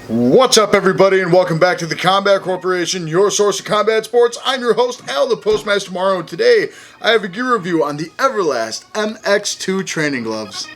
What's up, everybody, and welcome back to the Combat Corporation, your source of combat sports. I'm your host, Al, the Postmaster Tomorrow, and today I have a gear review on the Everlast MX2 training gloves.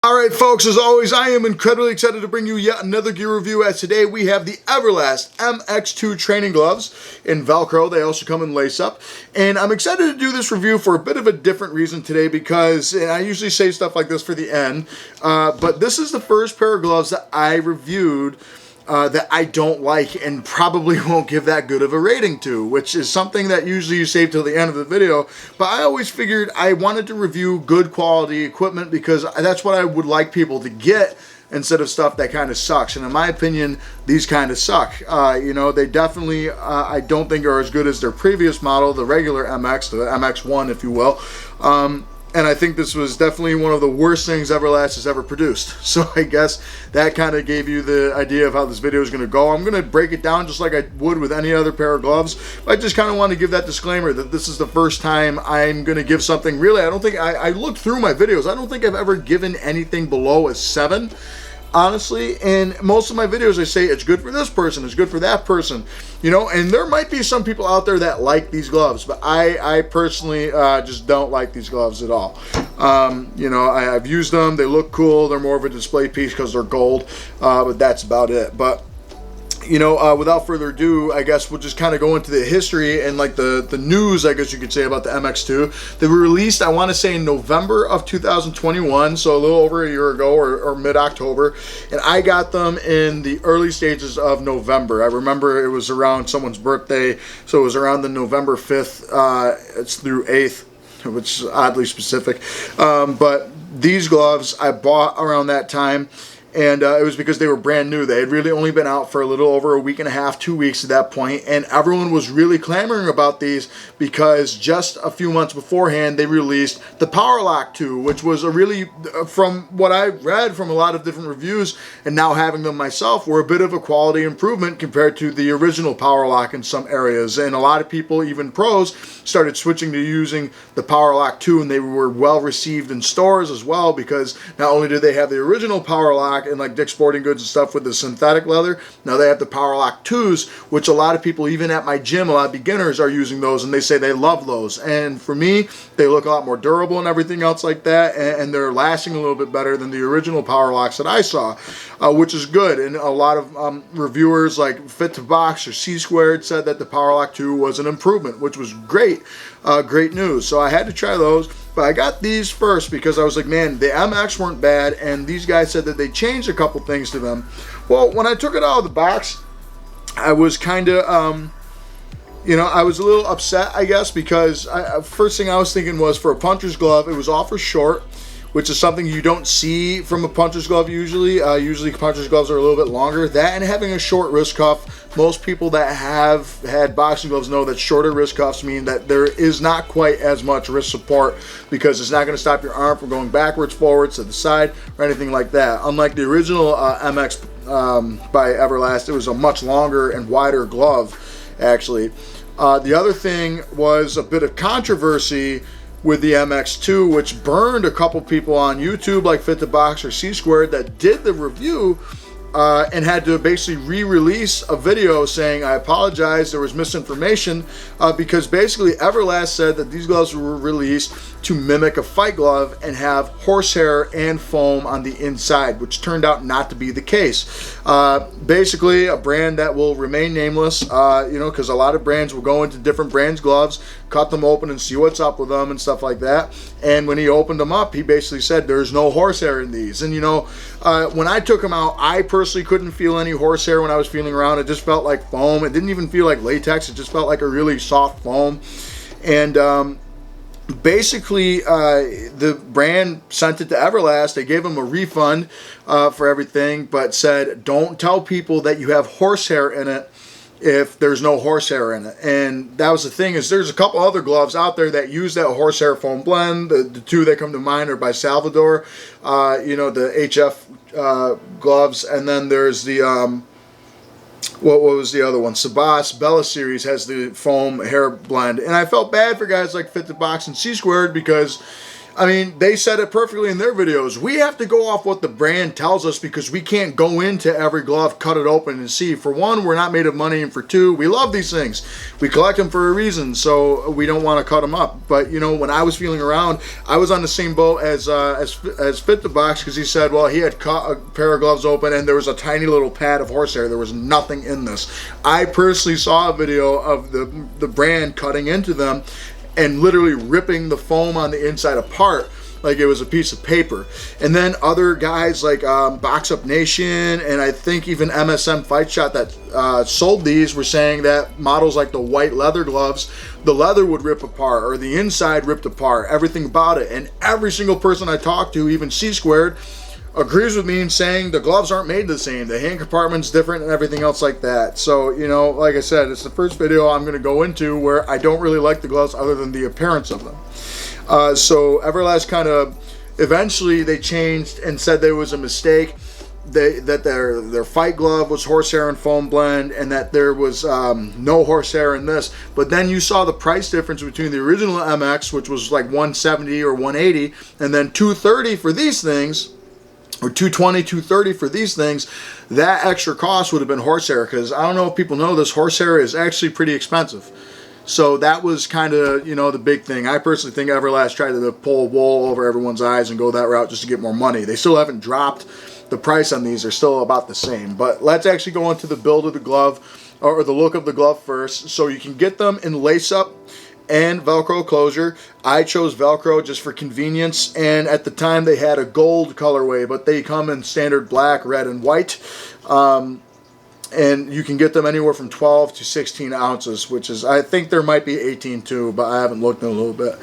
Alright folks, as always, I am incredibly excited to bring you yet another gear review, as today we have the Everlast MX2 training gloves in Velcro. They also come in lace-up, and I'm excited to do this review for a bit of a different reason today because, and I usually say stuff like this for the end, but this is the first pair of gloves that I reviewed that I don't like and probably won't give that good of a rating to, which is something that usually you save till the end of the video. But I always figured I wanted to review good quality equipment because that's what I would like people to get instead of stuff that kind of sucks. And in my opinion, these kind of suck. You know, they definitely, I don't think are as good as their previous model, the regular MX, the MX1, if you will. And I think this was definitely one of the worst things Everlast has ever produced. So I guess that kind of gave you the idea of how this video is going to go. I'm going to break it down just like I would with any other pair of gloves. But I just kind of want to give that disclaimer that this is the first time I'm going to give something. Really, I don't think, I looked through my videos. I don't think I've ever given anything below a 7. Honestly, in most of my videos I say it's good for this person, it's good for that person, you know, and there might be some people out there that like these gloves, but I personally just don't like these gloves at all. You know, I've used them, they look cool, they're more of a display piece because they're gold, but that's about it. But you know, without further ado, I guess we'll just kind of go into the history and like the news, I guess you could say, about the MX2. They were released, I want to say, in November of 2021, so a little over a year ago, or mid-October, and I got them in the early stages of November. I remember it was around someone's birthday, so it was around the November 5th, it's through 8th, which is oddly specific, but these gloves I bought around that time. And it was because they were brand new. They had really only been out for a little over a week and a half, 2 weeks at that point, and everyone was really clamoring about these because just a few months beforehand they released the Power Lock 2, which was a really, from what I read from a lot of different reviews and now having them myself, were a bit of a quality improvement compared to the original Power Lock in some areas. And a lot of people, even pros, started switching to using the Power Lock 2, and they were well received in stores as well because not only did they have the original Power Lock and like Dick's Sporting Goods and stuff with the synthetic leather, now they have the Power Lock 2s, which a lot of people, even at my gym, a lot of beginners are using those, and they say they love those. And for me, they look a lot more durable and everything else like that, and they're lasting a little bit better than the original Power Locks that I saw, which is good. And a lot of reviewers like Fit to Box or C Squared said that the Power Lock 2 was an improvement, which was great. Great news. So I had to try those, but I got these first because I was like, man, the MX weren't bad, and these guys said that they changed a couple things to them. Well, when I took it out of the box, I was kind of, you know, I was a little upset, I guess, because first thing I was thinking was, for a puncher's glove, it was awful short, which is something you don't see from a puncher's glove usually. Usually puncher's gloves are a little bit longer. That and having a short wrist cuff. Most people that have had boxing gloves know that shorter wrist cuffs mean that there is not quite as much wrist support because it's not going to stop your arm from going backwards, forwards, to the side, or anything like that. Unlike the original MX by Everlast, it was a much longer and wider glove, actually. The other thing was a bit of controversy with the MX2, which burned a couple people on YouTube like Fit to Box or C Squared that did the review and had to basically re-release a video saying, I apologize, there was misinformation, because basically Everlast said that these gloves were released to mimic a fight glove and have horsehair and foam on the inside, which turned out not to be the case. Basically, a brand that will remain nameless, you know, because a lot of brands will go into different brands' gloves, cut them open and see what's up with them and stuff like that. And when he opened them up, he basically said there's no horsehair in these. And you know, when I took them out, I personally couldn't feel any horsehair when I was feeling around. It just felt like foam. It didn't even feel like latex. It just felt like a really soft foam. And basically, the brand sent it to Everlast. They gave them a refund for everything, but said, don't tell people that you have horsehair in it if there's no horsehair in it. And that was the thing, is there's a couple other gloves out there that use that horsehair foam blend. The two that come to mind are by Salvador, you know, the HF gloves, and then there's the what was the other one? Sabas Bella Series has the foam hair blend. And I felt bad for guys like Fit the Box and C Squared, because I mean, they said it perfectly in their videos. We have to go off what the brand tells us, because we can't go into every glove, cut it open, and see. For one, we're not made of money, and for two, we love these things. We collect them for a reason, so we don't want to cut them up. But, you know, when I was feeling around, I was on the same boat as Fit the Box, because he said, well, he had cut a pair of gloves open, and there was a tiny little pad of horsehair. There was nothing in this. I personally saw a video of the brand cutting into them, and literally ripping the foam on the inside apart like it was a piece of paper. And then other guys like Box Up Nation, and I think even MSM Fight Shot that sold these, were saying that models like the white leather gloves, the leather would rip apart, or the inside ripped apart, everything about it. And every single person I talked to, even C Squared, agrees with me in saying the gloves aren't made the same. The hand compartment's different and everything else like that. So, you know, like I said, it's the first video I'm going to go into where I don't really like the gloves other than the appearance of them. So Everlast kind of, eventually they changed and said there was a mistake. That their fight glove was horsehair and foam blend, and that there was no horsehair in this. But then you saw the price difference between the original MX, which was like $170 or $180, and then $230 for these things, or $220, $230 for these things. That extra cost would have been horsehair, because I don't know if people know this, horsehair is actually pretty expensive. So that was kind of, you know, the big thing. I personally think Everlast tried to pull wool over everyone's eyes and go that route just to get more money. They still haven't dropped the price on these. They're still about the same. But let's actually go into the build of the glove, or the look of the glove first. So you can get them in lace-up and Velcro closure. I chose Velcro just for convenience, and at the time they had a gold colorway, but they come in standard black, red, and white. And you can get them anywhere from 12 to 16 ounces, which is, I think there might be 18 too, but I haven't looked in a little bit.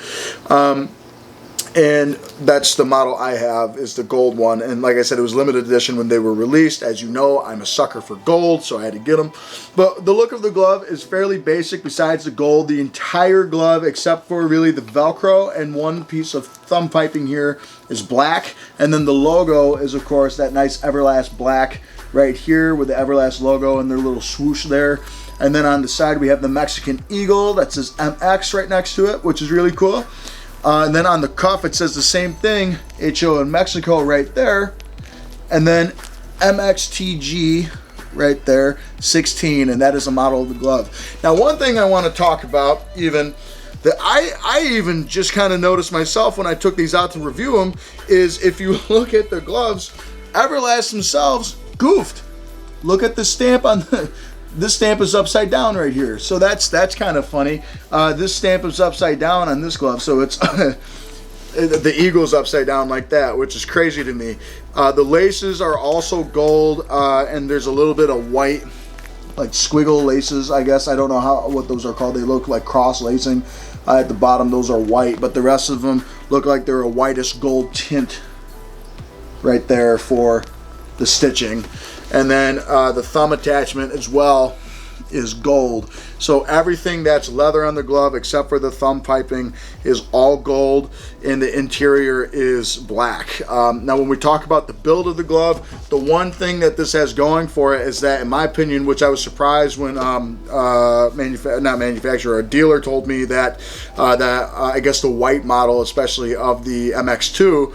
And that's the model I have, is the gold one. And like I said, it was limited edition when they were released. As you know, I'm a sucker for gold, so I had to get them. But the look of the glove is fairly basic besides the gold. The entire glove, except for really the Velcro and one piece of thumb piping here, is black. And then the logo is, of course, that nice Everlast black right here with the Everlast logo and their little swoosh there. And then on the side, we have the Mexican eagle that says MX right next to it, which is really cool. And then on the cuff, it says the same thing, HO in Mexico right there. And then MXTG right there, 16, and that is a model of the glove. Now, one thing I want to talk about, even that I even just kind of noticed myself when I took these out to review them, is if you look at the gloves, Everlast themselves goofed. Look at the stamp on the... This stamp is upside down right here, so that's kind of funny. This stamp is upside down on this glove, so it's the eagle's upside down like that, which is crazy to me. The laces are also gold, and there's a little bit of white, like squiggle laces, I guess. I don't know what those are called. They look like cross lacing. At the bottom, those are white, but the rest of them look like they're a whitish gold tint right there for the stitching. And then the thumb attachment as well is gold. So everything that's leather on the glove except for the thumb piping is all gold, and the interior is black. Now when we talk about the build of the glove, the one thing that this has going for it is that, in my opinion, which I was surprised when a dealer told me that I guess the white model, especially of the MX2,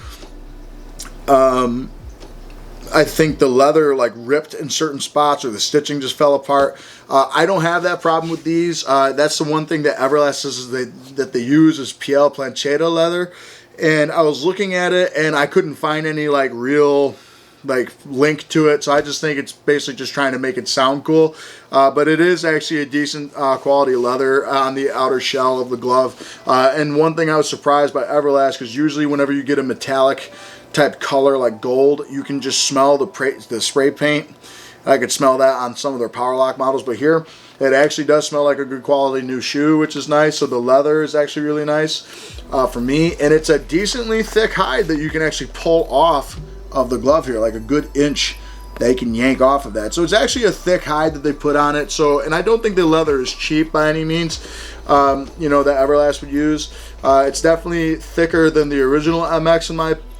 I think the leather like ripped in certain spots, or the stitching just fell apart. I don't have that problem with these. That's the one thing that Everlast says is that they use is Piel Plancheta leather. And I was looking at it and I couldn't find any like real like link to it. So I just think it's basically just trying to make it sound cool. But it is actually a decent quality leather on the outer shell of the glove. And one thing I was surprised by Everlast, because usually whenever you get a metallic type color like gold, you can just smell the spray paint. I could smell that on some of their Power Lock models, but here It actually does smell like a good quality new shoe, which is nice. So the leather is actually really nice for me. And it's a decently thick hide that you can actually pull off of the glove here, like a good inch they can yank off of that. So it's actually a thick hide that they put on it. So, and I don't think the leather is cheap by any means, you know, that Everlast would use. It's definitely thicker than the original MX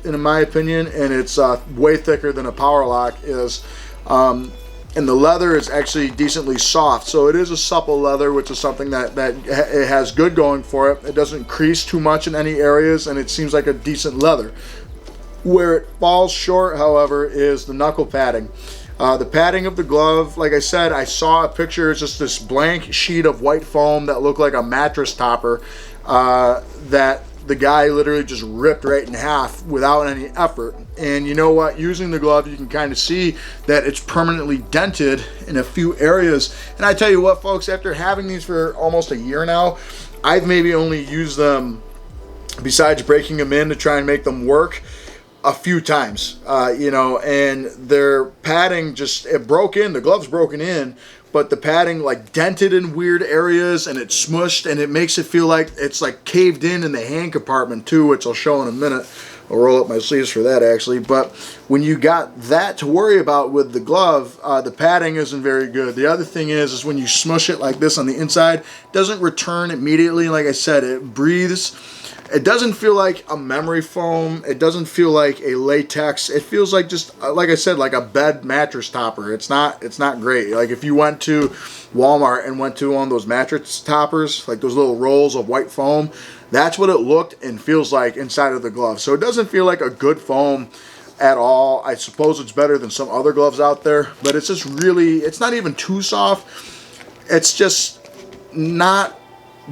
in my opinion, and it's way thicker than a Power Lock is. And the leather is actually decently soft, so it is a supple leather, which is something that it has good going for it. It doesn't crease too much in any areas, and it seems like a decent leather. Where it falls short, however, is the knuckle padding. The padding of the glove, like I said, I saw a picture. It's just this blank sheet of white foam that looked like a mattress topper that the guy literally just ripped right in half without any effort. And you know what? Using the glove, you can kind of see that it's permanently dented in a few areas. And I tell you what, folks, after having these for almost a year now, I've maybe only used them, besides breaking them in to try and make them work, a few times, you know, and their padding just, it broke in, the glove's broken in, but the padding like dented in weird areas and it smushed, and it makes it feel like it's like caved in the hand compartment too, which I'll show in a minute. I'll roll up my sleeves for that actually. But when you got that to worry about with the glove, the padding isn't very good. The other thing is when you smush it like this on the inside, it doesn't return immediately. Like I said, it breathes. It doesn't feel like a memory foam. It doesn't feel like a latex. It feels like just, like I said, like a bed mattress topper. It's not great. Like if you went to Walmart and went to one of those mattress toppers, like those little rolls of white foam, that's what it looked and feels like inside of the glove. So it doesn't feel like a good foam at all. I suppose it's better than some other gloves out there, but it's just really, it's not even too soft. It's just not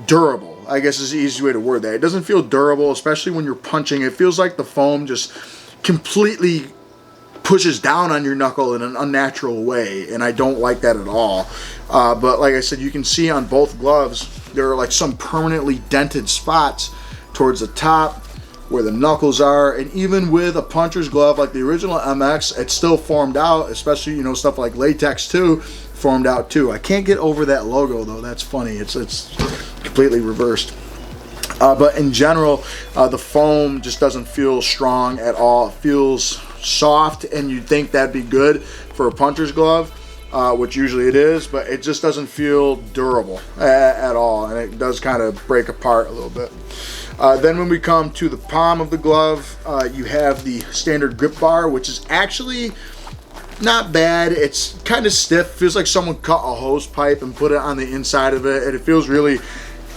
durable, I guess is the easy way to word that. It doesn't feel durable, especially when you're punching. It feels like the foam just completely pushes down on your knuckle in an unnatural way, and I don't like that at all. But like I said, you can see on both gloves, there are like some permanently dented spots towards the top where the knuckles are, and even with a puncher's glove like the original MX, it's still formed out, especially, you know, stuff like latex too, formed out too. I can't get over that logo though. That's funny. It's completely reversed. But in general, the foam just doesn't feel strong at all. It feels soft, and you'd think that'd be good for a puncher's glove, which usually it is, but it just doesn't feel durable at all, and it does kind of break apart a little bit. Then when we come to the palm of the glove, you have the standard grip bar, which is actually not bad. It's kind of stiff. Feels like someone cut a hose pipe and put it on the inside of it, and it feels really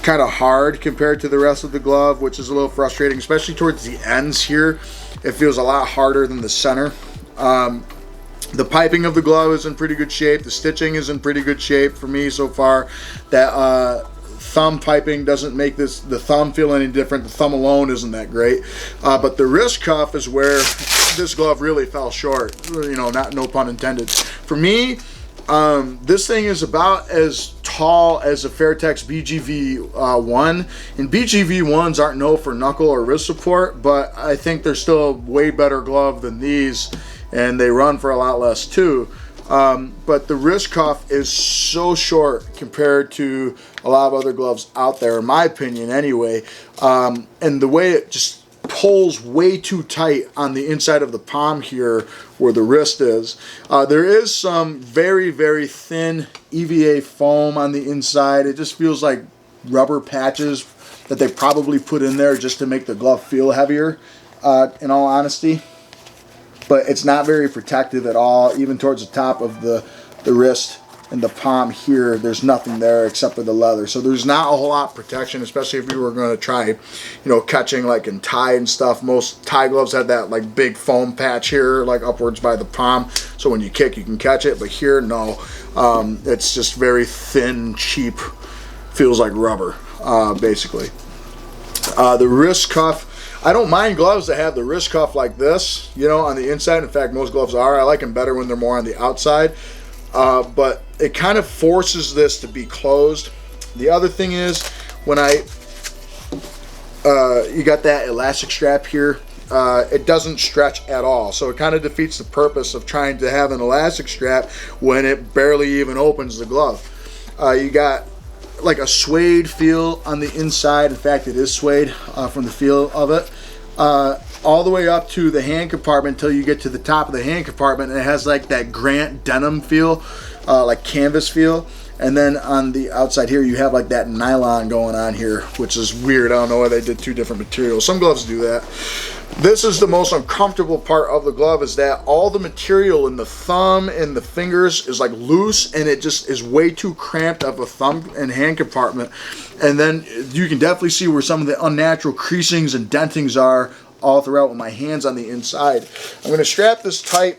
kind of hard compared to the rest of the glove, which is a little frustrating, especially towards the ends here. It feels a lot harder than the center. The piping of the glove is in pretty good shape. The stitching is in pretty good shape for me so far. That thumb piping doesn't make the thumb feel any different. The thumb alone isn't that great. But the wrist cuff is where this glove really fell short. You know, no pun intended. For me, this thing is about as tall as a Fairtex BGV1, and BGV1s aren't known for knuckle or wrist support, but I think they're still a way better glove than these, and they run for a lot less too. But the wrist cuff is so short compared to a lot of other gloves out there, in my opinion anyway, and the way it just pulls way too tight on the inside of the palm here where the wrist is. There is some very, very thin EVA foam on the inside. It just feels like rubber patches that they probably put in there just to make the glove feel heavier, in all honesty. But it's not very protective at all. Even towards the top of the wrist and the palm here, there's nothing there except for the leather. So there's not a whole lot of protection, especially if you were going to try, you know, catching like in tie and stuff. Most tie gloves have that like big foam patch here, like upwards by the palm, so when you kick you can catch it. But here, no. It's just very thin, cheap, feels like rubber, basically. The wrist cuff, I don't mind gloves that have the wrist cuff like this, you know, on the inside. In fact, most gloves are. I like them better when they're more on the outside. But it kind of forces this to be closed. The other thing is, when you got that elastic strap here, it doesn't stretch at all. So it kind of defeats the purpose of trying to have an elastic strap when it barely even opens the glove. You got like a suede feel on the inside. In fact, it is suede from the feel of it. All the way up to the hand compartment until you get to the top of the hand compartment, and it has like that Grant denim feel, like canvas feel. And then on the outside here, you have like that nylon going on here, which is weird. I don't know why they did two different materials. Some gloves do that. This is the most uncomfortable part of the glove, is that all the material in the thumb and the fingers is like loose, and it just is way too cramped of a thumb and hand compartment. And then you can definitely see where some of the unnatural creasings and dentings are all throughout with my hands on the inside. I'm going to strap this tight.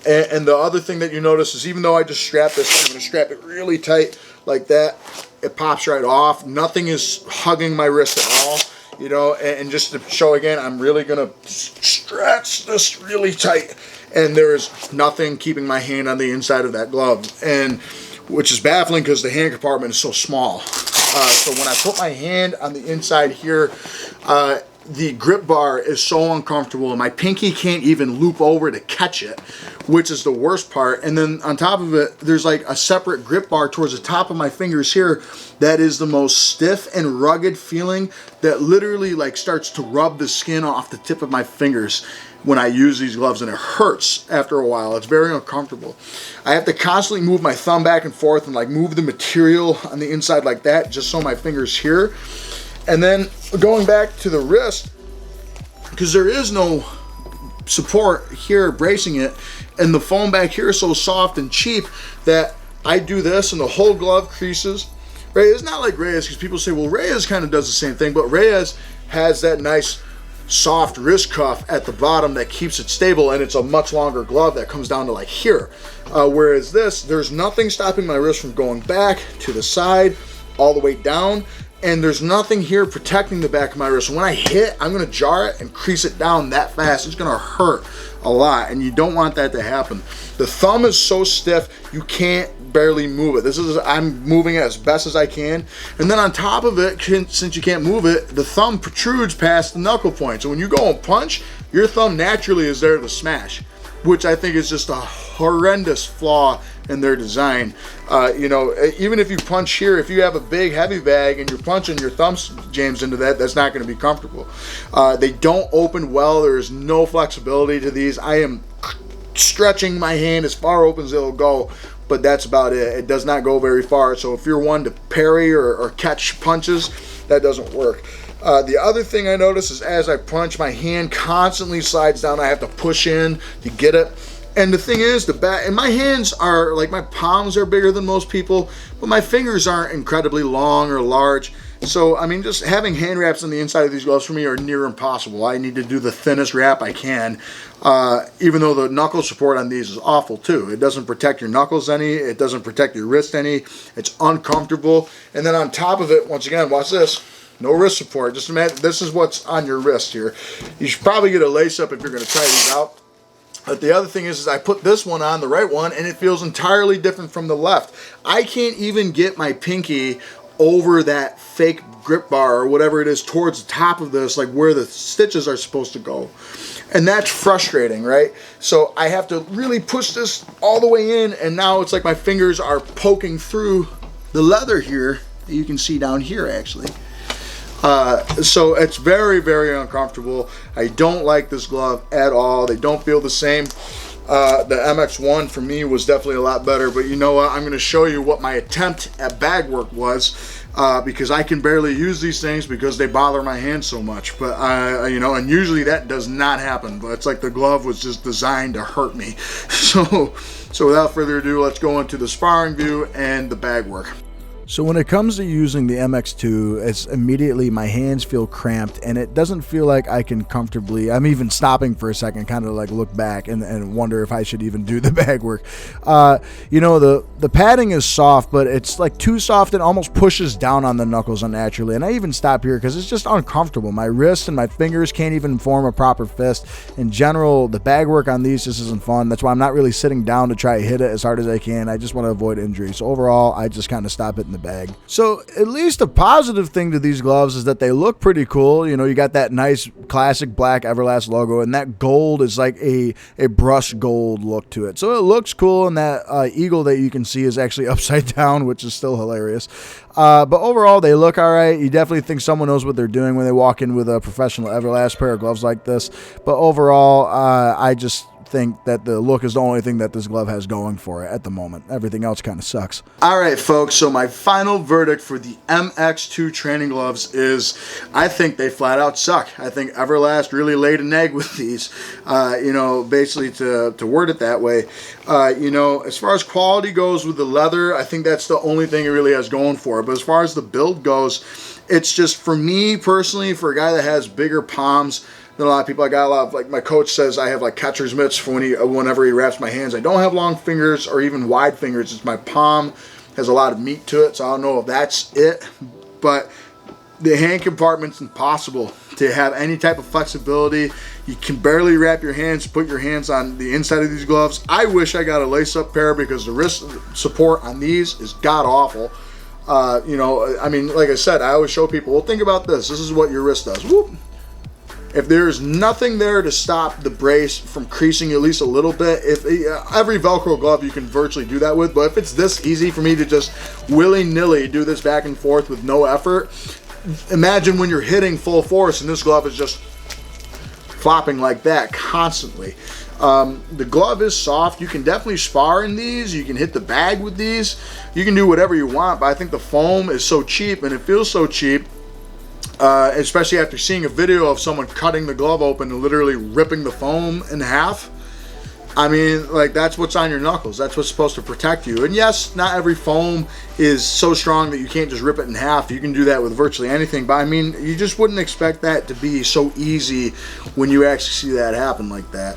And the other thing that you notice is, even though I just strapped this, I'm going to strap it really tight like that. It pops right off. Nothing is hugging my wrist at all, you know. And just to show again, I'm really going to stretch this really tight. And there's nothing keeping my hand on the inside of that glove, and which is baffling because the hand compartment is so small. So when I put my hand on the inside here, the grip bar is so uncomfortable, and my pinky can't even loop over to catch it, which is the worst part. And then on top of it, there's like a separate grip bar towards the top of my fingers here that is the most stiff and rugged feeling, that literally like starts to rub the skin off the tip of my fingers when I use these gloves, and it hurts after a while. It's very uncomfortable. I have to constantly move my thumb back and forth and like move the material on the inside like that, just so my fingers here. And then going back to the wrist, because there is no support here bracing it, and the foam back here is so soft and cheap that I do this and the whole glove creases. Right? It's not like Reyes, because people say, well, Reyes kind of does the same thing, but Reyes has that nice soft wrist cuff at the bottom that keeps it stable, and it's a much longer glove that comes down to like here. Whereas this, there's nothing stopping my wrist from going back to the side, all the way down. And there's nothing here protecting the back of my wrist. So when I hit, I'm gonna jar it and crease it down that fast. It's gonna hurt a lot, and you don't want that to happen. The thumb is so stiff, you can't barely move it. I'm moving it as best as I can. And then on top of it, since you can't move it, the thumb protrudes past the knuckle point. So when you go and punch, your thumb naturally is there to smash, which I think is just a horrendous flaw in their design. You know, even if you punch here, if you have a big heavy bag and you're punching, your thumb jams into that, that's not going to be comfortable. They don't open well. There is no flexibility to these. I am stretching my hand as far open as it'll go, but that's about it. It does not go very far. So if you're one to parry or catch punches, that doesn't work. The other thing I notice is, as I punch, my hand constantly slides down. I have to push in to get it. And the thing is, the back, and my hands are like, my palms are bigger than most people, but my fingers aren't incredibly long or large. So, I mean, just having hand wraps on the inside of these gloves for me are near impossible. I need to do the thinnest wrap I can, even though the knuckle support on these is awful too. It doesn't protect your knuckles any, it doesn't protect your wrist any, it's uncomfortable. And then on top of it, once again, watch this. No wrist support. Just imagine, this is what's on your wrist here. You should probably get a lace up if you're going to try these out. But the other thing is I put this one on, the right one, and it feels entirely different from the left. I can't even get my pinky over that fake grip bar or whatever it is towards the top of this, like where the stitches are supposed to go. And that's frustrating, right? So I have to really push this all the way in, and now it's like my fingers are poking through the leather here. You can see down here, actually. So it's very, very uncomfortable. I don't like this glove at all. They don't feel the same. The MX1 for me was definitely a lot better, but you know what? I'm going to show you what my attempt at bag work was, because I can barely use these things because they bother my hand so much. But you know, and usually that does not happen, but it's like the glove was just designed to hurt me. So without further ado, let's go into the sparring view and the bag work. So when it comes to using the MX2, it's immediately my hands feel cramped, and it doesn't feel like I can comfortably, I'm even stopping for a second, kind of like look back and wonder if I should even do the bag work. You know, the padding is soft, but it's like too soft and almost pushes down on the knuckles unnaturally. And I even stop here because it's just uncomfortable. My wrists and my fingers can't even form a proper fist. In general, the bag work on these just isn't fun. That's why I'm not really sitting down to try to hit it as hard as I can. I just want to avoid injury. So overall, I just kind of stop it in the bag. So at least a positive thing to these gloves is that they look pretty cool. You know, you got that nice classic black Everlast logo, and that gold is like a brushed gold look to it. So it looks cool, and that eagle that you can see is actually upside down, which is still hilarious. But overall, they look all right. You definitely think someone knows what they're doing when they walk in with a professional Everlast pair of gloves like this. But overall, I just think that the look is the only thing that this glove has going for it at the moment. Everything else kind of sucks. All right, folks, so my final verdict for the MX2 training gloves is I think they flat out suck. I think Everlast really laid an egg with these, you know, basically to word it that way. You know, as far as quality goes with the leather, I think that's the only thing it really has going for it. But as far as the build goes, it's just, for me personally, for a guy that has bigger palms than a lot of people, I got a lot of, like my coach says, I have like catcher's mitts for whenever he wraps my hands. I don't have long fingers or even wide fingers. It's my palm has a lot of meat to it, so I don't know if that's it. But the hand compartment's impossible to have any type of flexibility. You can barely wrap your hands, put your hands on the inside of these gloves. I wish I got a lace-up pair because the wrist support on these is god-awful. You know, I mean, like I said, I always show people, well, think about this. This is what your wrist does. Whoop. If there's nothing there to stop the brace from creasing at least a little bit, if every Velcro glove you can virtually do that with, but if it's this easy for me to just willy-nilly do this back and forth with no effort, imagine when you're hitting full force and this glove is just flopping like that constantly. The glove is soft. You can definitely spar in these. You can hit the bag with these. You can do whatever you want, but I think the foam is so cheap and it feels so cheap. Especially after seeing a video of someone cutting the glove open and literally ripping the foam in half. I mean, like, that's what's on your knuckles. That's what's supposed to protect you. And yes, not every foam is so strong that you can't just rip it in half. You can do that with virtually anything. But I mean, you just wouldn't expect that to be so easy when you actually see that happen like that.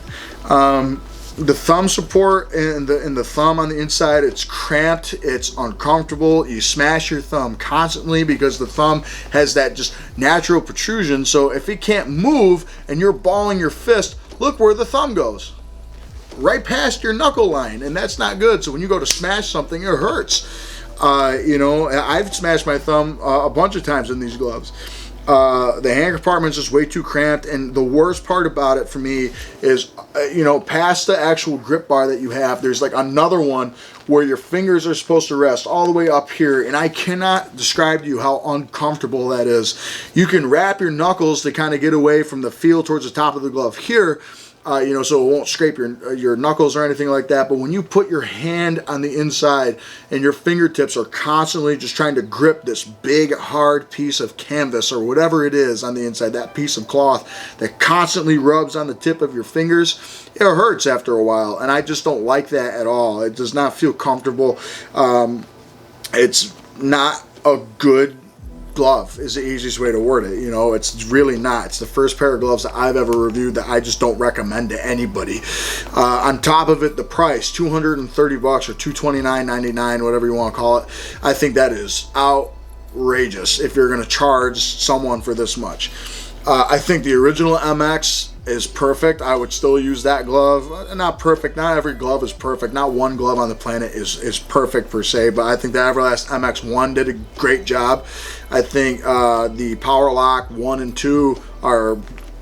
The thumb support and the thumb on the inside, it's cramped, it's uncomfortable. You smash your thumb constantly because the thumb has that just natural protrusion. So if it can't move and you're balling your fist, look where the thumb goes. Right past your knuckle line, and that's not good. So when you go to smash something, it hurts. You know, I've smashed my thumb a bunch of times in these gloves. The hand compartment's just way too cramped, and the worst part about it for me is, you know, past the actual grip bar that you have, there's like another one where your fingers are supposed to rest all the way up here, and I cannot describe to you how uncomfortable that is. You can wrap your knuckles to kind of get away from the feel towards the top of the glove here, you know, so it won't scrape your knuckles or anything like that. But when you put your hand on the inside and your fingertips are constantly just trying to grip this big hard piece of canvas or whatever it is on the inside, that piece of cloth that constantly rubs on the tip of your fingers, it hurts after a while, and I just don't like that at all. It does not feel comfortable. It's not a good glove is the easiest way to word it. You know, it's really not. It's the first pair of gloves that I've ever reviewed that I just don't recommend to anybody. On top of it, the price, $230 or $229.99, whatever you want to call it. I think that is outrageous if you're going to charge someone for this much. I think the original MX is perfect. I would still use that glove. Not perfect. Not every glove is perfect. Not one glove on the planet is perfect per se, but I think the Everlast MX1 did a great job. I think the Power Lock 1 and 2 are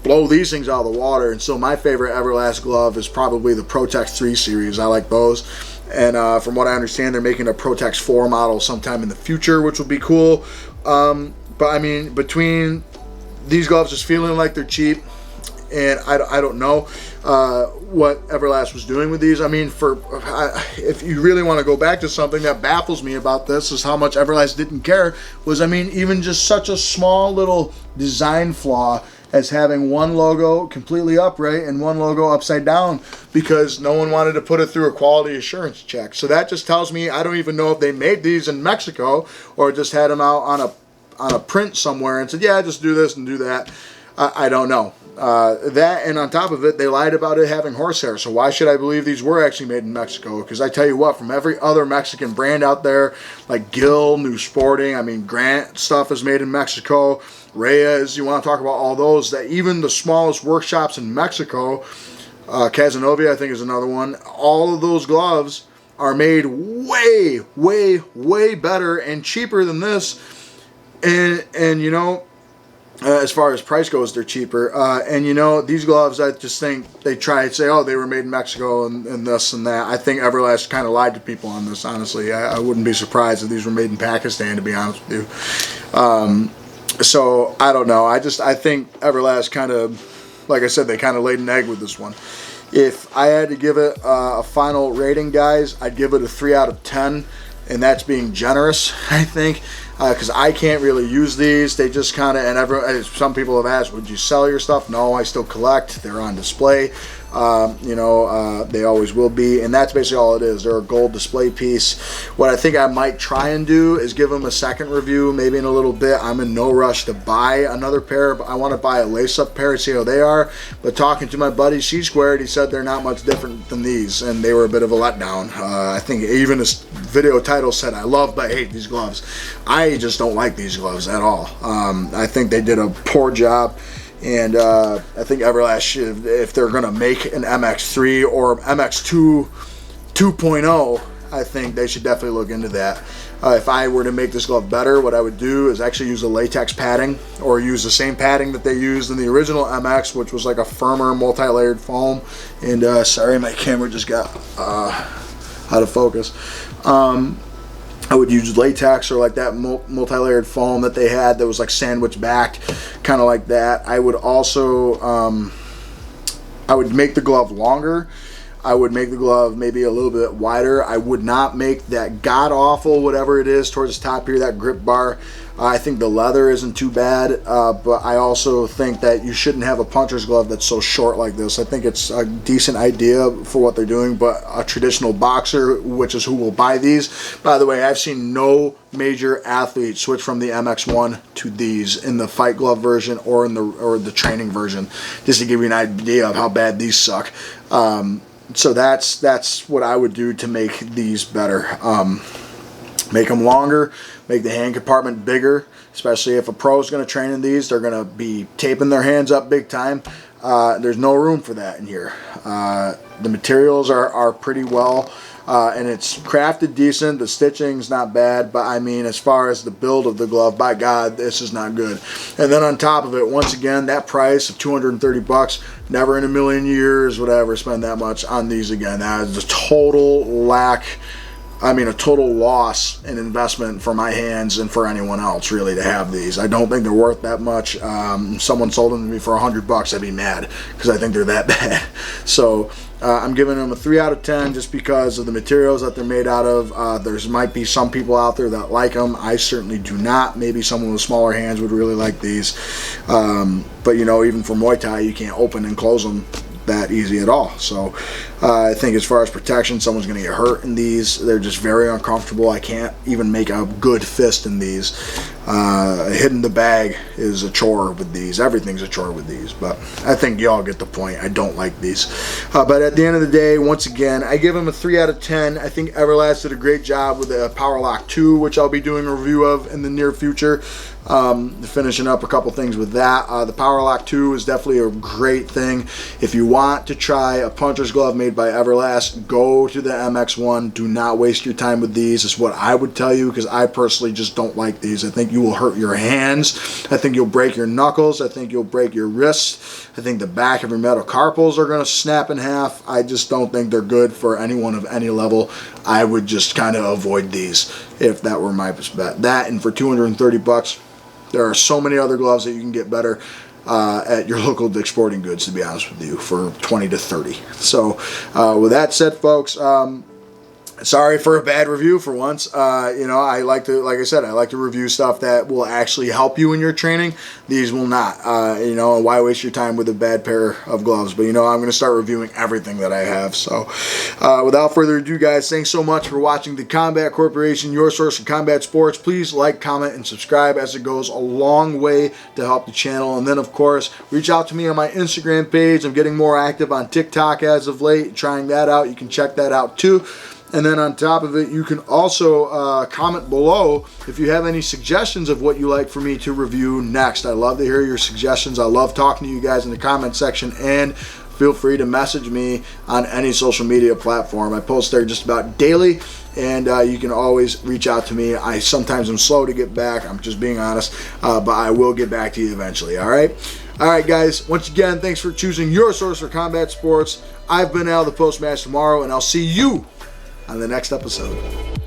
blow these things out of the water, and so my favorite Everlast glove is probably the Protex 3 series. I like those. And from what I understand, they're making a Protex 4 model sometime in the future, which will be cool. But I mean, between these gloves just feeling like they're cheap, and I don't know what Everlast was doing with these. I mean, if you really want to go back to something that baffles me about this is how much Everlast didn't care was, I mean, even just such a small little design flaw as having one logo completely upright and one logo upside down because no one wanted to put it through a quality assurance check. So that just tells me I don't even know if they made these in Mexico or just had them out on a print somewhere and said, yeah, just do this and do that. I don't know. That, and on top of it, they lied about it having horsehair. So why should I believe these were actually made in Mexico? Because I tell you what, from every other Mexican brand out there, like Gill, New Sporting, I mean, Grant stuff is made in Mexico. Reyes, you want to talk about all those, that even the smallest workshops in Mexico, Casanova, I think, is another one. All of those gloves are made way, way, way better and cheaper than this. And you know, as far as price goes, they're cheaper. And you know, these gloves, I just think they try to say, oh, they were made in Mexico and this and that. I think Everlast kind of lied to people on this, honestly. I wouldn't be surprised if these were made in Pakistan, to be honest with you. So I don't know. I think Everlast kind of, like I said, they kind of laid an egg with this one. If I had to give it a final rating, guys, I'd give it a 3 out of 10. And that's being generous, I think, because I can't really use these. They just kind of, and some people have asked, would you sell your stuff? No, I still collect. They're on display. You know, they always will be, and that's basically all it is. They're a gold display piece. What I think I might try and do is give them a second review, maybe in a little bit. I'm in no rush to buy another pair, but I want to buy a lace-up pair and see how they are. But talking to my buddy C-Squared, he said they're not much different than these, and they were a bit of a letdown. I think even this video title said, I love but hate these gloves. I just don't like these gloves at all. I think they did a poor job. And I think Everlast should, if they're going to make an MX3 or MX2 2.0, I think they should definitely look into that. If I were to make this glove better, what I would do is actually use a latex padding, or use the same padding that they used in the original MX, which was like a firmer multi-layered foam. And sorry, my camera just got out of focus. I would use latex or like that multi-layered foam that they had that was like sandwich backed, kind of like that. I would also, I would make the glove longer. I would make the glove maybe a little bit wider. I would not make that god-awful, whatever it is, towards the top here, that grip bar. I think the leather isn't too bad, but I also think that you shouldn't have a puncher's glove that's so short like this. I think it's a decent idea for what they're doing, but a traditional boxer, which is who will buy these. By the way, I've seen no major athlete switch from the MX1 to these in the fight glove version or in the training version, just to give you an idea of how bad these suck. So that's what I would do to make these better. Make them longer, make the hand compartment bigger, especially if a pro is going to train in these. They're going to be taping their hands up big time. There's no room for that in here. The materials are pretty well, and it's crafted decent. The stitching's not bad, but I mean, as far as the build of the glove, by God, this is not good. And then on top of it, once again, that price of 230 bucks, never in a million years would I ever spend that much on these again. That is a total lack. I mean, a total loss in investment for my hands and for anyone else, really, to have these. I don't think they're worth that much. Someone sold them to me for 100 bucks, I'd be mad, because I think they're that bad. So I'm giving them a 3 out of 10 just because of the materials that they're made out of. There might be some people out there that like them. I certainly do not. Maybe someone with smaller hands would really like these. But, you know, even for Muay Thai, you can't open and close them that easy at all. So I think as far as protection, someone's going to get hurt in these. They're just very uncomfortable. I can't even make a good fist in these. Hitting the bag is a chore with these. Everything's a chore with these, but I think y'all get the point. I don't like these. But at the end of the day, once again, I give them a 3 out of 10. I think Everlast did a great job with the Power Lock 2, which I'll be doing a review of in the near future. Finishing up a couple things with that. The Power Lock 2 is definitely a great thing. If you want to try a puncher's glove made by Everlast, go to the MX1. Do not waste your time with these, is what I would tell you, because I personally just don't like these. I think you will hurt your hands. I think you'll break your knuckles. I think you'll break your wrists. I think the back of your metacarpals are going to snap in half. I just don't think they're good for anyone of any level. I would just kind of avoid these if that were my bet. That, and for 230 bucks, there are so many other gloves that you can get better at your local Dick's Sporting Goods, to be honest with you, for 20 to 30. So with that said, folks, sorry for a bad review for once. You know, I like to, like I said, I like to review stuff that will actually help you in your training. These will not. You know, why waste your time with a bad pair of gloves? But, you know, I'm going to start reviewing everything that I have. So without further ado, guys, thanks so much for watching the Combat Corporation, your source for combat sports. Please like, comment, and subscribe, as it goes a long way to help the channel. And then, of course, reach out to me on my Instagram page. I'm getting more active on TikTok as of late, trying that out. You can check that out too. And then on top of it, you can also comment below if you have any suggestions of what you like for me to review next. I love to hear your suggestions. I love talking to you guys in the comment section. And feel free to message me on any social media platform. I post there just about daily, and you can always reach out to me. I sometimes am slow to get back. I'm just being honest, but I will get back to you eventually. All right, guys. Once again, thanks for choosing your source for combat sports. I've been Al, the Postmaster Tomorrow, and I'll see you on the next episode.